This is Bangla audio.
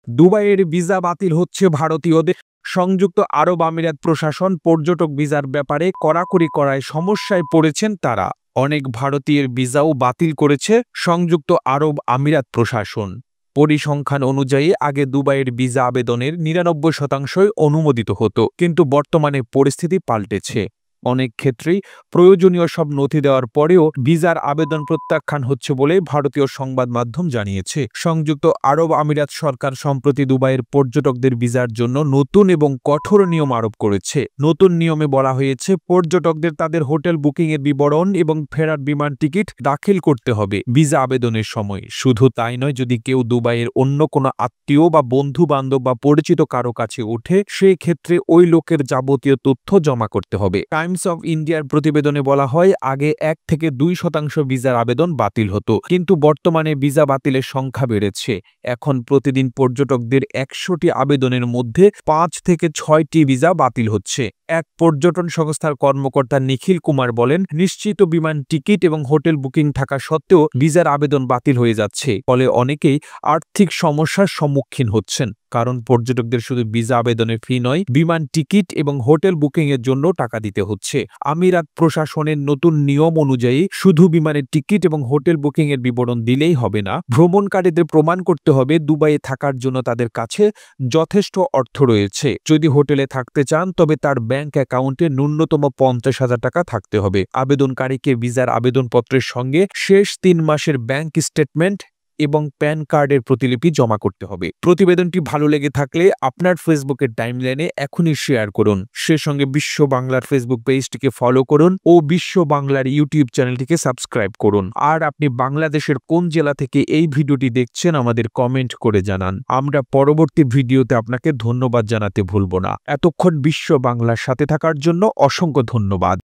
দুবাইয়ের ভিসা বাতিল হচ্ছে ভারতীয়দের। সংযুক্ত আরব আমিরাত প্রশাসন পর্যটক ভিসার ব্যাপারে কড়াকড়ি করায় সমস্যায় পড়েছেন তারা। অনেক ভারতীয়ের ভিসাও বাতিল করেছে সংযুক্ত আরব আমিরাত প্রশাসন। পরিসংখ্যান অনুযায়ী আগে দুবাইয়ের ভিসা আবেদনের ৯৯% অনুমোদিত হতো, কিন্তু বর্তমানে পরিস্থিতি পাল্টেছে। অনেক ক্ষেত্রেই প্রয়োজনীয় সব নথি দেওয়ার পরেও ভিসার আবেদন প্রত্যাখ্যান হচ্ছে বলে ভারতীয় সংবাদ মাধ্যম জানিয়েছে। সংযুক্ত আরব আমিরাত সরকার সম্প্রতি দুবাইয়ের পর্যটকদের ভিসার জন্য নতুন এবং কঠোর নিয়ম আরোপ করেছে। নতুন নিয়মে বলা হয়েছে, পর্যটকদের তাদের হোটেল বুকিংয়ের বিবরণ এবং ফেরার বিমান টিকিট দাখিল করতে হবে ভিসা আবেদনের সময়। শুধু তাই নয়, যদি কেউ দুবাইয়ের অন্য কোনো আত্মীয় বা বন্ধু বান্ধব বা পরিচিত কারো কাছে ওঠে, সেই ক্ষেত্রে ওই লোকের যাবতীয় তথ্য জমা করতে হবে। টাইমস অফ ইন্ডিয়ার প্রতিবেদনে বলা হয়, আগে ১ থেকে ২% ভিসার আবেদন বাতিল হতো, কিন্তু বর্তমানে ভিসা বাতিলের সংখ্যা বেড়েছে। এখন প্রতিদিন পর্যটকদের ১০০টি আবেদনের মধ্যে ৫ থেকে ৬টি ভিসা বাতিল হচ্ছে। এক পর্যটন সংস্থার কর্মকর্তা নিখিল কুমার বলেন, নিশ্চিত বিমান টিকিট এবং হোটেল বুকিং থাকা সত্ত্বেও ভিসার আবেদন বাতিল হয়ে যাচ্ছে। ফলে অনেকেই আর্থিক সমস্যার সম্মুখীন হচ্ছেন, কারণ পর্যটকদের শুধু ভিসা আবেদনের ফি নয়, বিমান টিকিট এবং হোটেল বুকিংয়ের জন্য টাকা দিতে হচ্ছে। আমিরাত প্রশাসনের নতুন নিয়ম অনুযায়ী শুধু বিমানের টিকিট এবং হোটেল বুকিংয়ের বিবরণ দিলেই হবে না, ভ্রমণকারীদের প্রমাণ করতে হবে দুবাইয়ে থাকার জন্য তাদের কাছে যথেষ্ট অর্থ রয়েছে। যদি হোটেলে থাকতে চান, তবে তার ব্যাংক অ্যাকাউন্টে ন্যূনতম ৫০,০০০ টাকা থাকতে হবে। আবেদনকারীকে ভিসার আবেদনপত্রের সঙ্গে শেষ ৩ মাসের ব্যাংক স্টেটমেন্ট এবং প্যান কার্ডের প্রতিলিপি জমা করতে হবে। প্রতিবেদনটি ভালো লেগে থাকলে আপনার ফেসবুকের টাইমলাইনে এখনই শেয়ার করুন। সে সঙ্গে বিশ্ব বাংলার ফেসবুক পেজটিকে ফলো করুন ও বিশ্ব বাংলার ইউটিউব চ্যানেলটিকে সাবস্ক্রাইব করুন। আর আপনি বাংলাদেশের কোন জেলা থেকে এই ভিডিওটি দেখছেন আমাদের কমেন্ট করে জানান। আমরা পরবর্তী ভিডিওতে আপনাকে ধন্যবাদ জানাতে ভুলব না। এতক্ষণ বিশ্ব বাংলার সাথে থাকার জন্য অসংখ্য ধন্যবাদ।